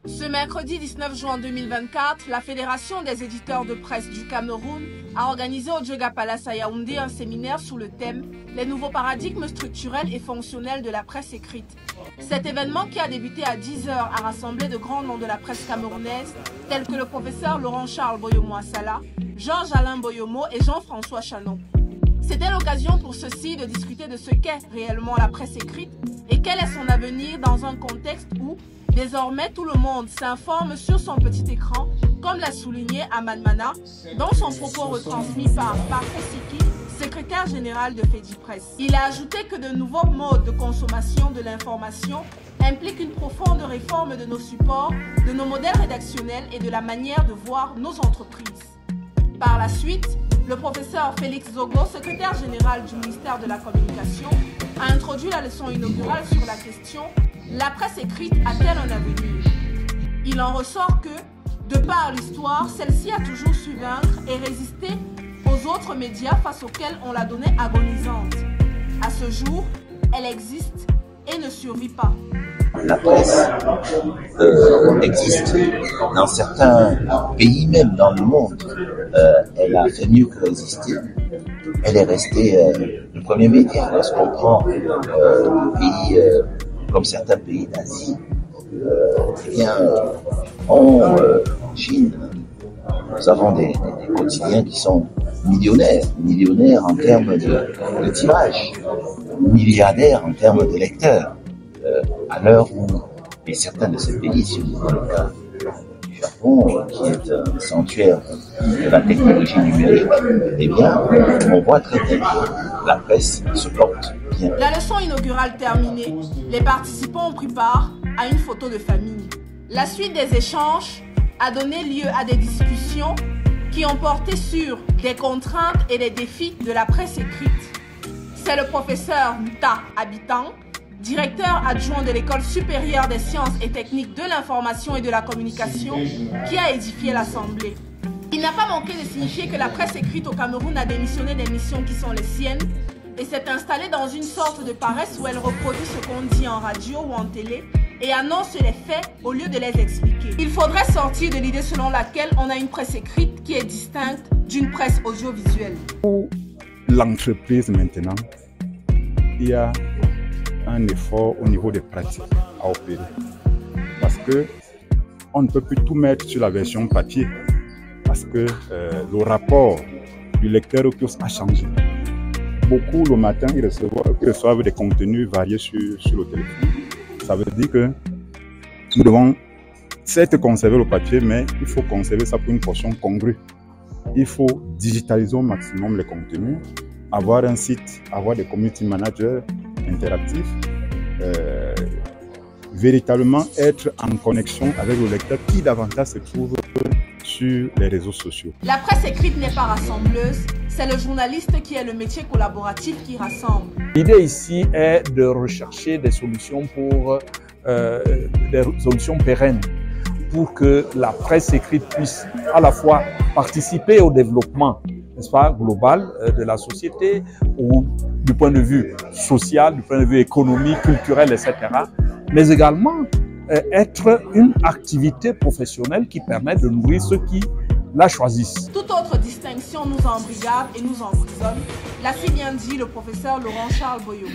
Ce mercredi 19 juin 2024, la Fédération des éditeurs de presse du Cameroun a organisé au Djega Palace à Yaoundé un séminaire sur le thème « Les nouveaux paradigmes structurels et fonctionnels de la presse écrite ». Cet événement qui a débuté à 10 h a rassemblé de grands noms de la presse camerounaise tels que le professeur Laurent-Charles Boyomo-Assala, Georges-Alain Boyomo et Jean-François Chanon. C'était l'occasion pour ceux-ci de discuter de ce qu'est réellement la presse écrite et quel est son avenir dans un contexte où désormais, tout le monde s'informe sur son petit écran, comme l'a souligné Aman Mana dans son propos retransmis par Siki, secrétaire général de FEDIPRESS. Il a ajouté que de nouveaux modes de consommation de l'information impliquent une profonde réforme de nos supports, de nos modèles rédactionnels et de la manière de voir nos entreprises. Par la suite, le professeur Félix Zogo, secrétaire général du ministère de la Communication, a introduit la leçon inaugurale sur la question « La presse écrite a-t-elle un avenir ?» Il en ressort que, de par l'histoire, celle-ci a toujours su vaincre et résister aux autres médias face auxquels on la donnait agonisante. À ce jour, elle existe et ne survit pas. La presse existe dans certains pays, même dans le monde. Elle a fait mieux que résister. Elle est restée le premier média. Lorsqu'on prend des pays comme certains pays d'Asie, en Chine, nous avons des quotidiens qui sont millionnaires en termes de tirage, milliardaires en termes de lecteurs. À l'heure où, et certains de ces pays, si vous prenez le cas du Japon, qui est un sanctuaire de la technologie numérique, eh bien, on voit très bien que la presse se porte bien. La leçon inaugurale terminée, les participants ont pris part à une photo de famille. La suite des échanges a donné lieu à des discussions qui ont porté sur des contraintes et des défis de la presse écrite. C'est le professeur Mta Habitant, directeur adjoint de l'École supérieure des sciences et techniques de l'information et de la communication, qui a édifié l'Assemblée. Il n'a pas manqué de signifier que la presse écrite au Cameroun a démissionné des missions qui sont les siennes et s'est installée dans une sorte de paresse où elle reproduit ce qu'on dit en radio ou en télé et annonce les faits au lieu de les expliquer. Il faudrait sortir de l'idée selon laquelle on a une presse écrite qui est distincte d'une presse audiovisuelle. Pour l'entreprise maintenant, il y a un effort au niveau des pratiques à opérer. Parce que on ne peut plus tout mettre sur la version papier. Parce que le rapport du lecteur au kiosque a changé. Beaucoup le matin, ils reçoivent des contenus variés sur le téléphone. Ça veut dire que nous devons certes conserver le papier, mais il faut conserver ça pour une portion congrue. Il faut digitaliser au maximum les contenus, avoir un site, avoir des community managers interactifs, véritablement être en connexion avec le lecteur qui davantage se trouve sur les réseaux sociaux. La presse écrite n'est pas rassembleuse, c'est le journaliste qui est le métier collaboratif qui rassemble. L'idée ici est de rechercher des solutions pour des solutions pérennes pour que la presse écrite puisse à la fois participer au développement, n'est-ce pas, global de la société ou du point de vue social, du point de vue économique, culturel, etc. Mais également être une activité professionnelle qui permet de nourrir ceux qui la choisissent. Toute autre distinction nous embrigade et nous emprisonne, l'a si bien dit le professeur Laurent-Charles Boyomo.